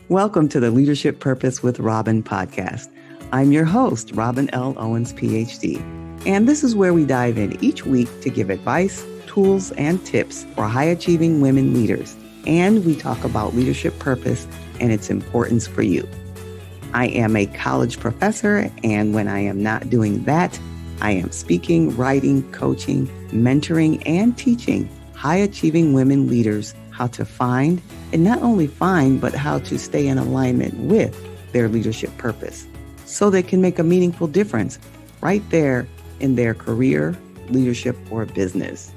Welcome to the Leadership Purpose with Robin podcast. I'm your host, Robin L. Owens, PhD, and this is where we dive in each week to give advice, tools, and tips for high-achieving women leaders, and we talk about leadership purpose and its importance for you. I am a college professor, and when I am not doing that, I am speaking, writing, coaching, mentoring, and teaching high-achieving women leaders how to find, and not only find, but how to stay in alignment with their leadership purpose so they can make a meaningful difference right there in their career, leadership, or business.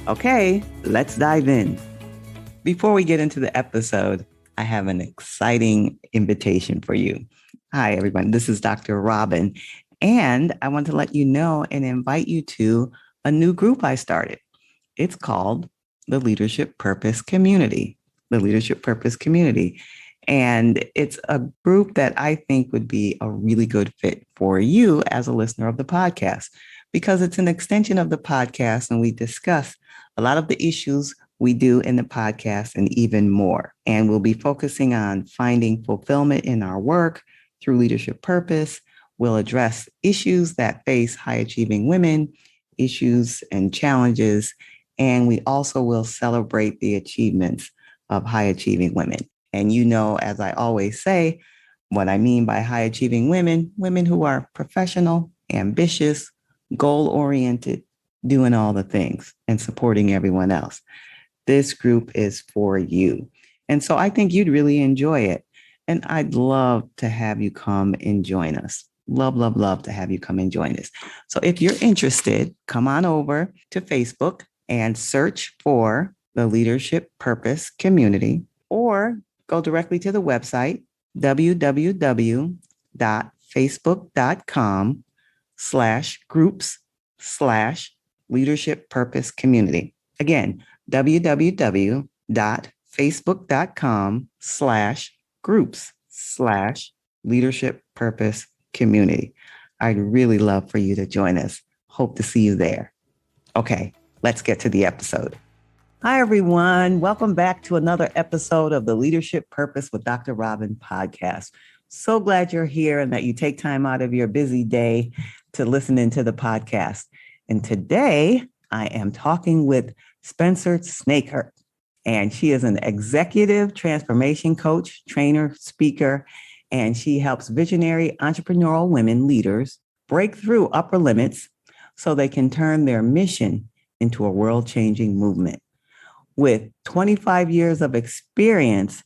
Okay, let's dive in. Before we get into the episode, I have an exciting invitation for you. Hi, everyone. This is Dr. Robin, and I want to let you know and invite you to a new group I started. It's called the Leadership Purpose Community. The Leadership Purpose Community. And it's a group that I think would be a really good fit for you as a listener of the podcast, because it's an extension of the podcast and we discuss a lot of the issues we do in the podcast and even more. And we'll be focusing on finding fulfillment in our work through leadership purpose. We'll address issues that face high-achieving women, issues and challenges, and we also will celebrate the achievements of high-achieving women. And you know, as I always say, what I mean by high-achieving women, women who are professional, ambitious, goal-oriented, doing all the things and supporting everyone else. This group is for you. And so I think you'd really enjoy it. And I'd love to have you come and join us. Love, love, love to have you come and join us. So if you're interested, come on over to Facebook and search for the Leadership Purpose Community, or go directly to the website, www.facebook.com/groups/Leadership Purpose Community. Again, www.facebook.com/groups/Leadership Purpose Community. I'd really love for you to join us. Hope to see you there. Okay, let's get to the episode. Hi, everyone. Welcome back to another episode of the Leadership Purpose with Dr. Robin podcast. So glad you're here and that you take time out of your busy day to listen into the podcast. And today I am talking with Spencer Snakard, and she is an executive transformation coach, trainer, speaker, and she helps visionary entrepreneurial women leaders break through upper limits so they can turn their mission into a world-changing movement. With 25 years of experience,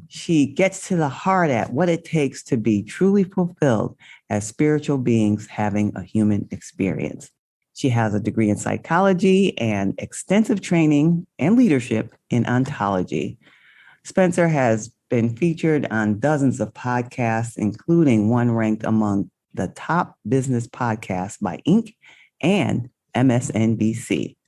she gets to the heart at what it takes to be truly fulfilled as spiritual beings having a human experience. She has a degree in psychology and extensive training and leadership in Ontology. Spencer has been featured on dozens of podcasts, including one ranked among the top business podcasts by Inc. and MSNBC.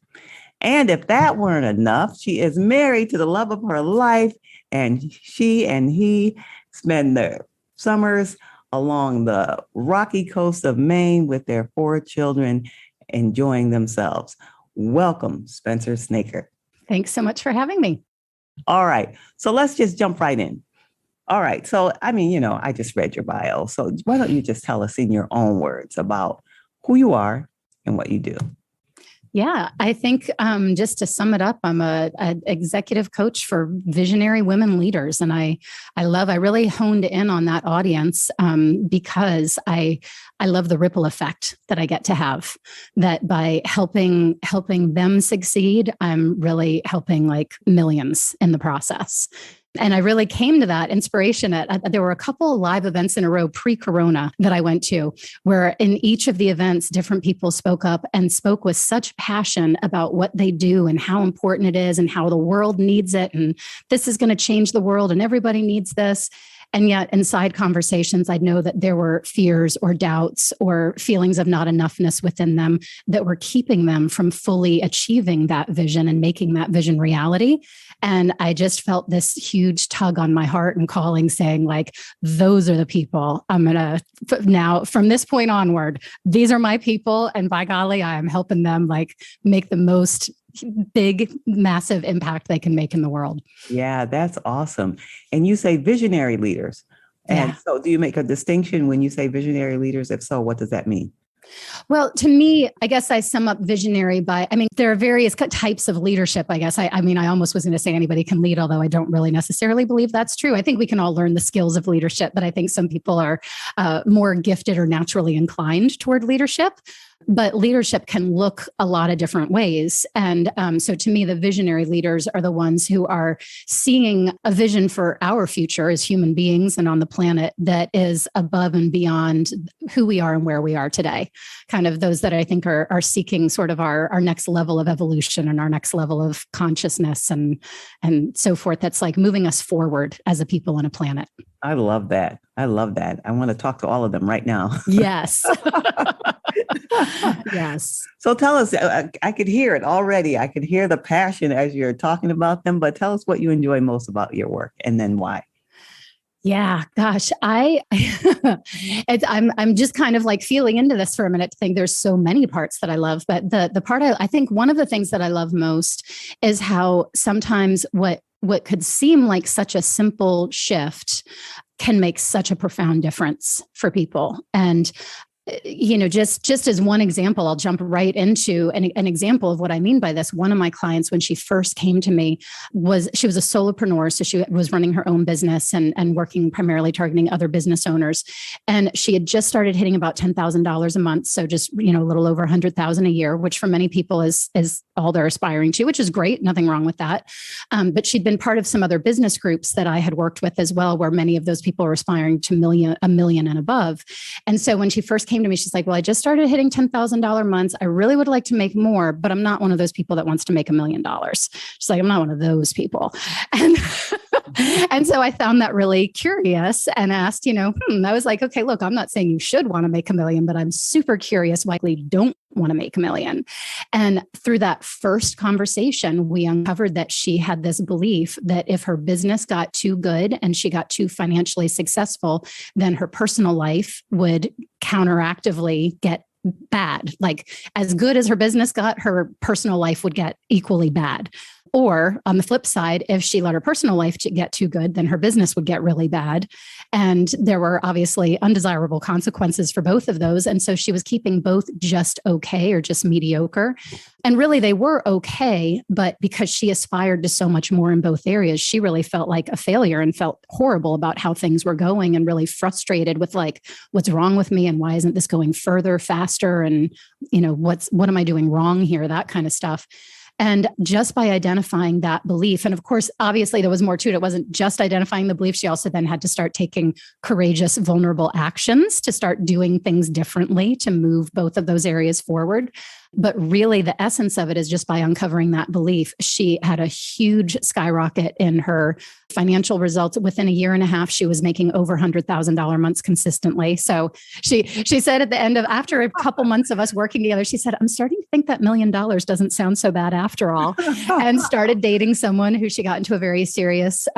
And if that weren't enough, she is married to the love of her life, and she and he spend their summers along the rocky coast of Maine with their 4 children, enjoying themselves. Welcome, Spencer Snakard. Thanks so much for having me. All right. So let's just jump right in. All right. So, I just read your bio. So why don't you just tell us in your own words about who you are and what you do? Yeah, I think just to sum it up, I'm an executive coach for visionary women leaders. And I really honed in on that audience because I love the ripple effect that I get to have, that by helping them succeed, I'm really helping like millions in the process. And I really came to that inspiration there were a couple of live events in a row pre-corona that I went to, where in each of the events, different people spoke up and spoke with such passion about what they do and how important it is and how the world needs it. And this is going to change the world and everybody needs this. And yet inside conversations, I'd know that there were fears or doubts or feelings of not enoughness within them that were keeping them from fully achieving that vision and making that vision reality. And I just felt this huge tug on my heart and calling saying, like, those are the people I'm going to now from this point onward, these are my people. And by golly, I am helping them like make the most big, massive impact they can make in the world. Yeah, that's awesome. And you say visionary leaders. And Yeah. so do you make a distinction when you say visionary leaders? If so, what does that mean? Well, to me, I guess I sum up visionary by, I mean, there are various types of leadership, I guess. I mean, I almost was going to say anybody can lead, although I don't really necessarily believe that's true. I think we can all learn the skills of leadership, but I think some people are more gifted or naturally inclined toward leadership. But leadership can look a lot of different ways. And so to me, the visionary leaders are the ones who are seeing a vision for our future as human beings and on the planet that is above and beyond who we are and where we are today. Kind of those that I think are seeking sort of our next level of evolution and our next level of consciousness and so forth. That's like moving us forward as a people and a planet. I love that. I love that. I want to talk to all of them right now. Yes. Yes. So tell us, I could hear it already. I could hear the passion as you're talking about them, but tell us what you enjoy most about your work and then why. Yeah, gosh, I'm just kind of like feeling into this for a minute to think there's so many parts that I love, but the part I think one of the things that I love most is how sometimes what could seem like such a simple shift can make such a profound difference for people. And just as one example, I'll jump right into an example of what I mean by this. One of my clients, when she first came to me, she was a solopreneur. So she was running her own business and working primarily targeting other business owners. And she had just started hitting about $10,000 a month. So just, a little over $100,000 a year, which for many people is all they're aspiring to, which is great. Nothing wrong with that. But she'd been part of some other business groups that I had worked with as well, where many of those people were aspiring to a million and above. And so when she first came to me, she's like, well, I just started hitting $10,000 months. I really would like to make more, but I'm not one of those people that wants to make $1 million. She's like, I'm not one of those people. And so I found that really curious and asked, I was like, okay, look, I'm not saying you should want to make $1 million, but I'm super curious why you don't want to make $1 million. And through that first conversation, we uncovered that she had this belief that if her business got too good and she got too financially successful, then her personal life would counteractively get bad. Like as good as her business got, her personal life would get equally bad. Or on the flip side, if she let her personal life get too good, then her business would get really bad. And there were obviously undesirable consequences for both of those. And so she was keeping both just okay or just mediocre. And really they were okay, but because she aspired to so much more in both areas, she really felt like a failure and felt horrible about how things were going and really frustrated with like, what's wrong with me and why isn't this going further, faster? And, what am I doing wrong here? That kind of stuff. And just by identifying that belief, and of course, obviously there was more to it. It wasn't just identifying the belief. She also then had to start taking courageous, vulnerable actions to start doing things differently to move both of those areas forward. But really the essence of it is just by uncovering that belief. She had a huge skyrocket in her financial results. Within a year and a half, she was making over $100,000 months consistently. So she said at the end of, after a couple months of us working together, she said, I'm starting to think that $1 million doesn't sound so bad after all, and started dating someone who she got into a very serious,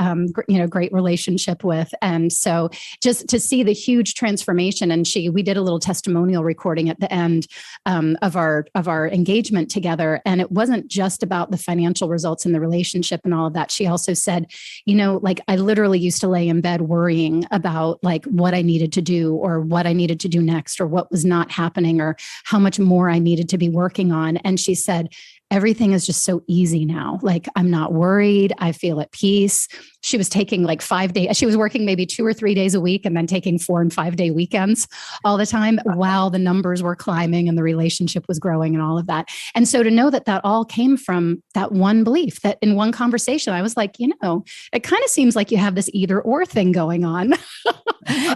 great relationship with. And so just to see the huge transformation, and we did a little testimonial recording at the end of our engagement together. And it wasn't just about the financial results in the relationship and all of that. She also said, like I literally used to lay in bed worrying about like what I needed to do or what I needed to do next or what was not happening or how much more I needed to be working on. And she said, everything is just so easy now. Like I'm not worried. I feel at peace. She was taking like 5 days. She was working maybe 2 or 3 days a week and then taking 4 and 5 day weekends all the time while the numbers were climbing and the relationship was growing and all of that. And so to know that that all came from that one belief, that in one conversation, I was like, it kind of seems like you have this either or thing going on.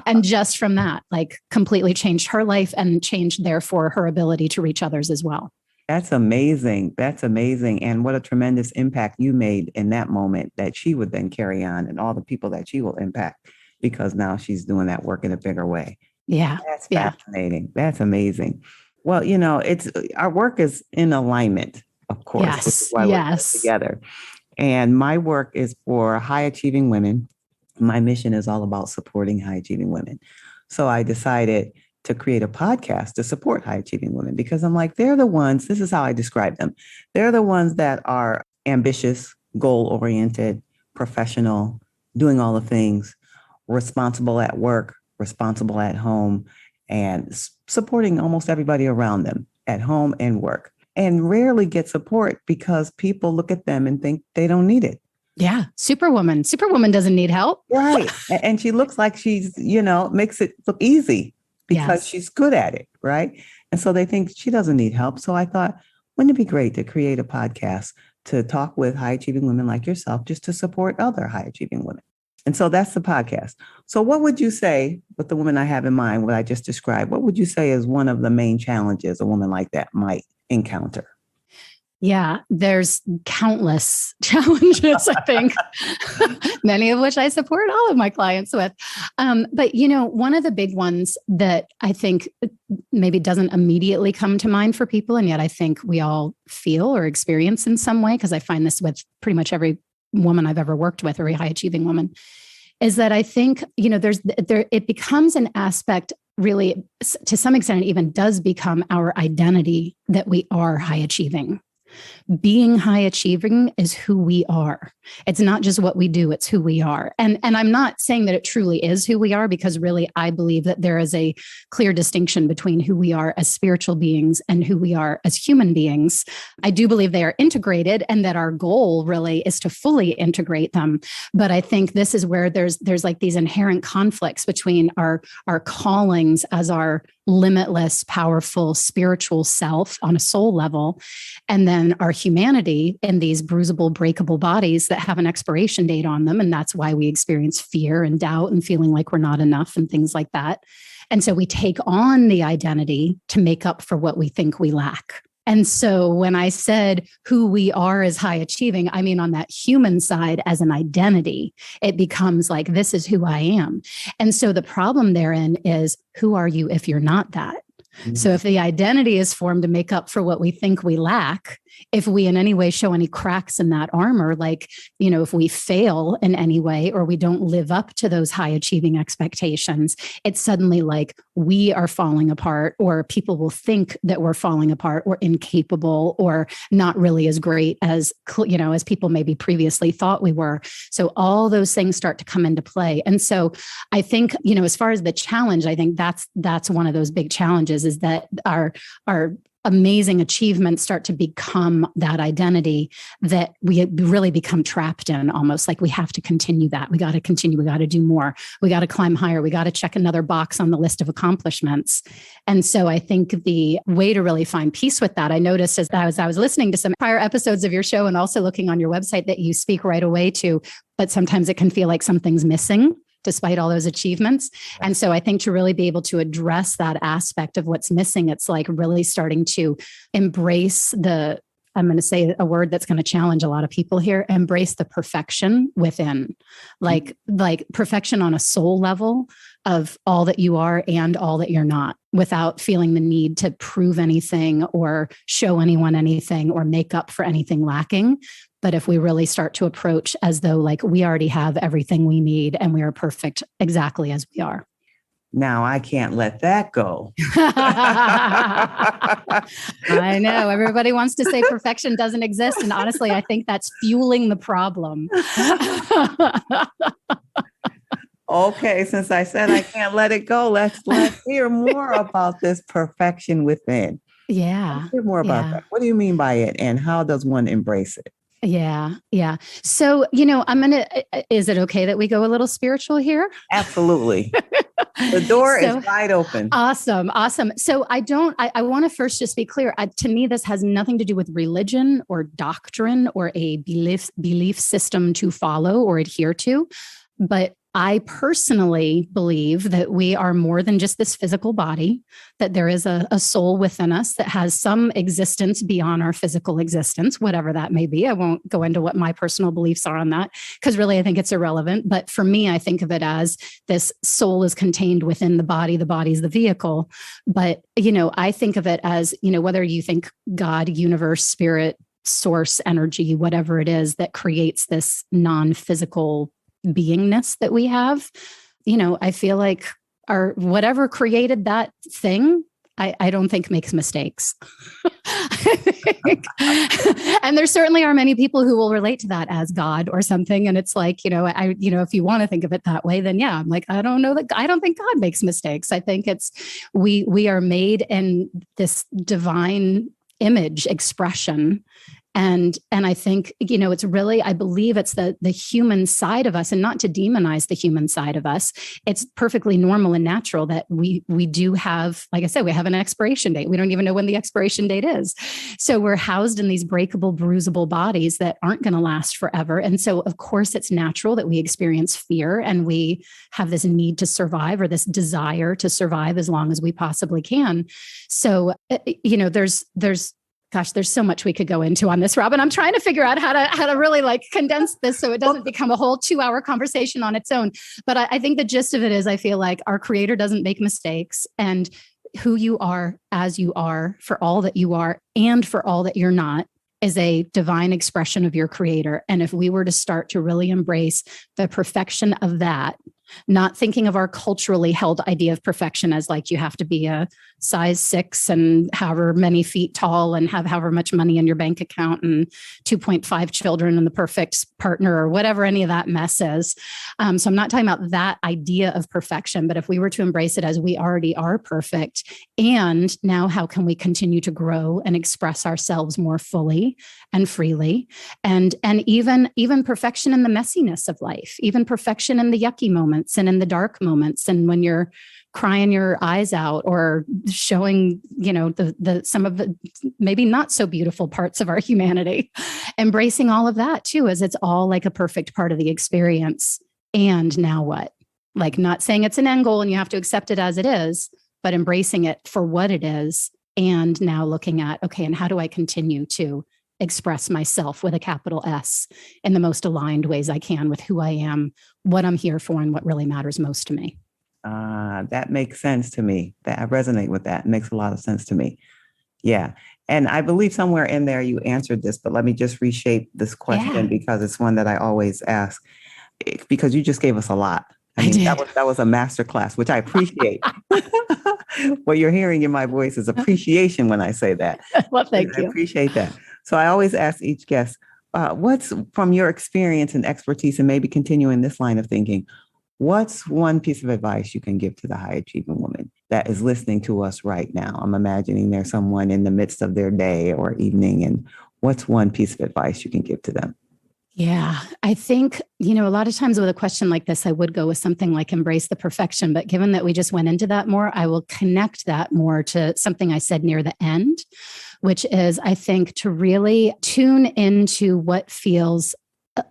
And just from that, like completely changed her life and changed therefore her ability to reach others as well. That's amazing. That's amazing. And what a tremendous impact you made in that moment that she would then carry on and all the people that she will impact because now she's doing that work in a bigger way. Yeah. That's fascinating. That's amazing. Well, it's our work is in alignment, of course. Yes. This is why we're together. And my work is for high achieving women. My mission is all about supporting high achieving women. So I decided to create a podcast to support high achieving women, because I'm like, they're the ones, this is how I describe them. They're the ones that are ambitious, goal oriented, professional, doing all the things, responsible at work, responsible at home, and supporting almost everybody around them at home and work, and rarely get support because people look at them and think they don't need it. Yeah. Superwoman. Superwoman doesn't need help. Right. And she looks like she's, makes it look easy because she's good at it. Right. And so they think she doesn't need help. So I thought, wouldn't it be great to create a podcast to talk with high achieving women like yourself, just to support other high achieving women? And so that's the podcast. So what would you say, with the woman I have in mind, what I just described, what would you say is one of the main challenges a woman like that might encounter? Yeah, there's countless challenges, I think, many of which I support all of my clients with. But, one of the big ones that I think maybe doesn't immediately come to mind for people, and yet I think we all feel or experience in some way, because I find this with pretty much every woman I've ever worked with, very high achieving woman, is that I think, it becomes an aspect, really, to some extent, it even does become our identity that we are high achieving. Being high achieving is who we are. It's not just what we do, it's who we are. And I'm not saying that it truly is who we are, because really I believe that there is a clear distinction between who we are as spiritual beings and who we are as human beings. I do believe they are integrated, and that our goal really is to fully integrate them. But I think this is where there's like these inherent conflicts between our callings as our limitless, powerful, spiritual self on a soul level, and then our humanity in these bruisable, breakable bodies that have an expiration date on them. And that's why we experience fear and doubt and feeling like we're not enough and things like that. And so we take on the identity to make up for what we think we lack. And so when I said who we are as high achieving, I mean on that human side as an identity, it becomes like, this is who I am. And so the problem therein is, who are you if you're not that? Mm-hmm. So if the identity is formed to make up for what we think we lack, if we in any way show any cracks in that armor, like, if we fail in any way, or we don't live up to those high achieving expectations, it's suddenly like we are falling apart, or people will think that we're falling apart, or incapable, or not really as great as, as people maybe previously thought we were. So all those things start to come into play. And so I think, as far as the challenge, I think that's one of those big challenges, is that our amazing achievements start to become that identity that we really become trapped in, almost like we have to continue that. We got to continue. We got to do more. We got to climb higher. We got to check another box on the list of accomplishments. And so I think the way to really find peace with that, I noticed as I was listening to some prior episodes of your show, and also looking on your website, that you speak right away to, but sometimes it can feel like something's missing despite all those achievements. And so I think to really be able to address that aspect of what's missing, it's like really starting to embrace I'm going to say a word that's going to challenge a lot of people here, embrace the perfection within, like perfection on a soul level of all that you are and all that you're not, without feeling the need to prove anything or show anyone anything or make up for anything lacking. But if we really start to approach as though like we already have everything we need and we are perfect exactly as we are. Now I can't let that go. I know everybody wants to say perfection doesn't exist. And honestly, I think that's fueling the problem. Okay, since I said I can't let it go, let's hear more about this perfection within. Yeah. Let's hear more about that. What do you mean by it, and how does one embrace it? Yeah. So, is it okay that we go a little spiritual here? Absolutely. The door is wide open. Awesome. So I want to first just be clear. To me, this has nothing to do with religion or doctrine or a belief system to follow or adhere to. But I personally believe that we are more than just this physical body, that there is a soul within us that has some existence beyond our physical existence, whatever that may be. I won't go into what my personal beliefs are on that, because really I think it's irrelevant. But for me, I think of it as this soul is contained within the body is the vehicle. But, I think of it as, whether you think God, universe, spirit, source, energy, whatever it is that creates this non-physical beingness that we have, I feel like whatever created that thing, I don't think makes mistakes. And there certainly are many people who will relate to that as God or something. And it's like, if you want to think of it that way, then yeah, I'm like, I don't think God makes mistakes. I think we are made in this divine image expression. And I think, it's really, I believe it's the human side of us, and not to demonize the human side of us. It's perfectly normal and natural that we do have, like I said, we have an expiration date. We don't even know when the expiration date is. So we're housed in these breakable, bruisable bodies that aren't going to last forever. And so, of course, it's natural that we experience fear and we have this need to survive, or this desire to survive as long as we possibly can. So, gosh, there's so much we could go into on this, Robin. I'm trying to figure out how to really condense this so it doesn't become a whole 2-hour conversation on its own. But I think the gist of it is, I feel like our Creator doesn't make mistakes, and who you are as you are, for all that you are and for all that you're not, is a divine expression of your Creator. And if we were to start to really embrace the perfection of that, not thinking of our culturally held idea of perfection as like you have to be a size 6 and however many feet tall and have however much money in your bank account and 2.5 children and the perfect partner or whatever any of that mess is. So I'm not talking about that idea of perfection, but if we were to embrace it as we already are perfect, and now how can we continue to grow and express ourselves more fully and freely, and even perfection in the messiness of life, even perfection in the yucky moments and in the dark moments, and when you're crying your eyes out or showing, the some of the maybe not so beautiful parts of our humanity, embracing all of that too, as it's all like a perfect part of the experience. And now what? Like, not saying it's an end goal and you have to accept it as it is, but embracing it for what it is. And now looking at, okay, and how do I continue to express myself with a capital S in the most aligned ways I can with who I am, what I'm here for, and what really matters most to me. That makes sense to me. That I resonate with that. It makes a lot of sense to me. Yeah. And I believe somewhere in there you answered this, but let me just reshape this question because it's one that I always ask, because you just gave us a lot. I mean, that was a masterclass, which I appreciate. What you're hearing in my voice is appreciation when I say that. Well, thank you. I appreciate that. So I always ask each guest, what's, from your experience and expertise, and maybe continuing this line of thinking, what's one piece of advice you can give to the high achieving woman that is listening to us right now? I'm imagining there's someone in the midst of their day or evening, and what's one piece of advice you can give to them? Yeah, I think, a lot of times with a question like this, I would go with something like embrace the perfection. But given that we just went into that more, I will connect that more to something I said near the end, which is, I think, to really tune into what feels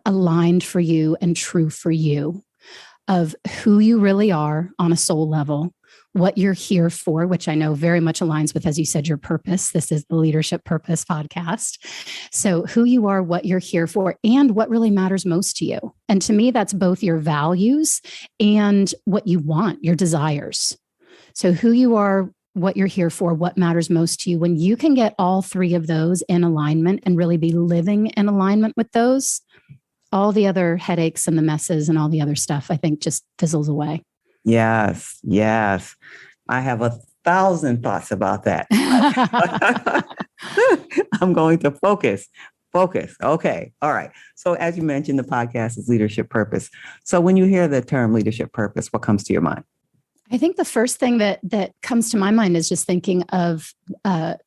aligned for you and true for you, of who you really are on a soul level, what you're here for, which I know very much aligns with, as you said, your purpose. This is the Leadership Purpose podcast. So who you are, what you're here for, and what really matters most to you. And to me, that's both your values and what you want, your desires. So who you are, what you're here for, what matters most to you. When you can get all three of those in alignment and really be living in alignment with those, all the other headaches and the messes and all the other stuff, I think, just fizzles away. Yes, yes. I have 1,000 thoughts about that. I'm going to focus. Okay. All right. So as you mentioned, the podcast is Leadership Purpose. So when you hear the term leadership purpose, what comes to your mind? I think the first thing that comes to my mind is just thinking of an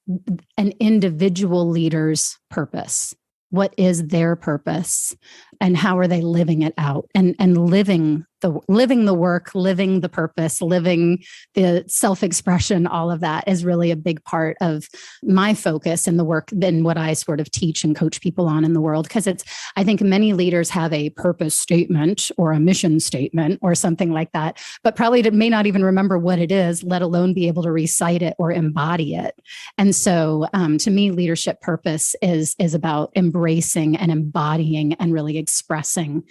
individual leader's purpose. What is their purpose, and how are they living it out, and living the work, living the purpose, living the self-expression? All of that is really a big part of my focus and the work than what I sort of teach and coach people on in the world. Because I think many leaders have a purpose statement or a mission statement or something like that, but probably may not even remember what it is, let alone be able to recite it or embody it. And so to me, leadership purpose is about embracing and embodying and really expressing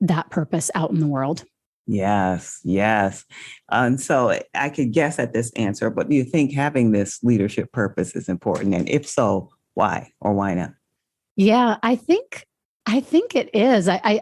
that purpose out in the world. Yes, yes. And so I could guess at this answer, but do you think having this leadership purpose is important? And if so, why or why not? Yeah, I think I think it is. I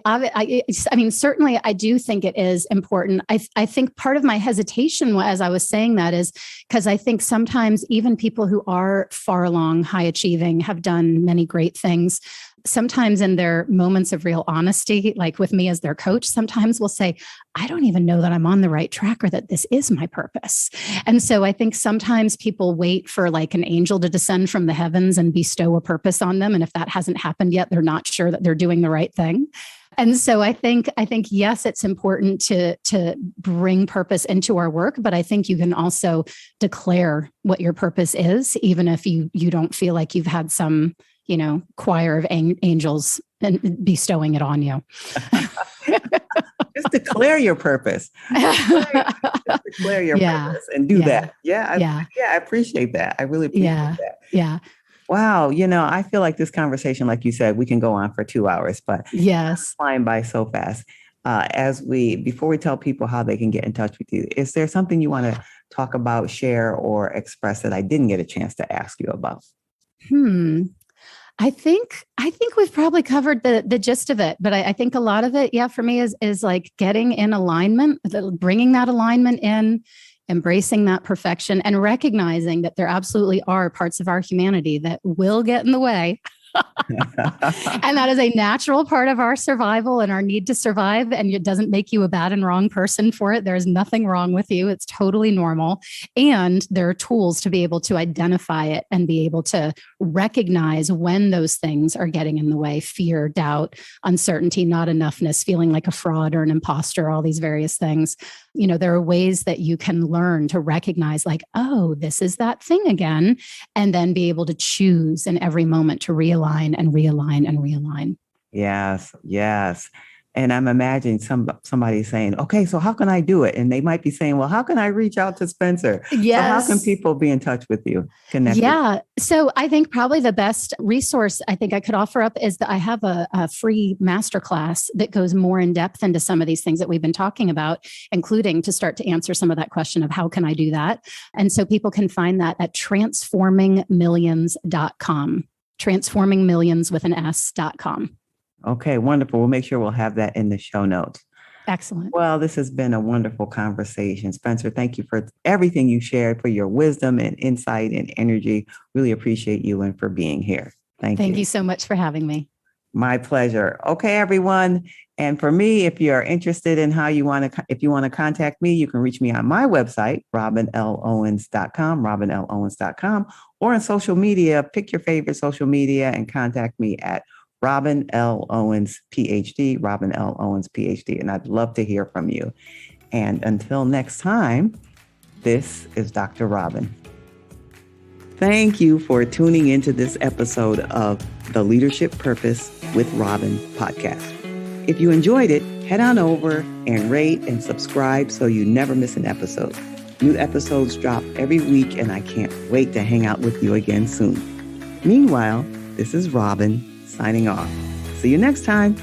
mean, certainly I do think it is important. I think part of my hesitation as I was saying that is because I think sometimes even people who are far along, high achieving, have done many great things, sometimes in their moments of real honesty, like with me as their coach, sometimes will say, I don't even know that I'm on the right track or that this is my purpose. And so I think sometimes people wait for like an angel to descend from the heavens and bestow a purpose on them. And if that hasn't happened yet, they're not sure that they're doing the right thing. And so I think yes, it's important to bring purpose into our work, but I think you can also declare what your purpose is, even if you don't feel like you've had some, choir of angels and bestowing it on you. Just declare your purpose. Just declare your purpose and do that. I appreciate that. I really appreciate that. Yeah. Wow. I feel like this conversation, like you said, we can go on for 2 hours, but it's flying by so fast. Before we tell people how they can get in touch with you, is there something you want to talk about, share, or express that I didn't get a chance to ask you about? I think we've probably covered the gist of it, but I think a lot of it, for me is like getting in alignment, bringing that alignment in, embracing that perfection, and recognizing that there absolutely are parts of our humanity that will get in the way. And that is a natural part of our survival and our need to survive. And it doesn't make you a bad and wrong person for it. There's nothing wrong with you. It's totally normal. And there are tools to be able to identify it and be able to recognize when those things are getting in the way: fear, doubt, uncertainty, not enoughness, feeling like a fraud or an imposter, all these various things. There are ways that you can learn to recognize, like, oh, this is that thing again, and then be able to choose in every moment to realign and realign and realign. Yes. And I'm imagining somebody saying, okay, so how can I do it? And they might be saying, well, how can I reach out to Spencer? Yes. So how can people be in touch with you? Connect So I think probably the best resource I think I could offer up is that I have a free masterclass that goes more in depth into some of these things that we've been talking about, including to start to answer some of that question of how can I do that? And so people can find that at transformingmillions.com, transformingmillions with an S.com. Okay, wonderful. We'll make sure we'll have that in the show notes. Excellent. Well, this has been a wonderful conversation. Spencer, thank you for everything you shared, for your wisdom and insight and energy. Really appreciate you and for being here. Thank you. Thank you so much for having me. My pleasure. Okay, everyone. And for me, if you're interested in if you want to contact me, you can reach me on my website, robinlowens.com, or on social media. Pick your favorite social media and contact me at Robin L. Owens, PhD, Robin L. Owens, PhD. And I'd love to hear from you. And until next time, this is Dr. Robin. Thank you for tuning into this episode of the Leadership Purpose with Robin podcast. If you enjoyed it, head on over and rate and subscribe so you never miss an episode. New episodes drop every week, and I can't wait to hang out with you again soon. Meanwhile, this is Robin signing off. See you next time.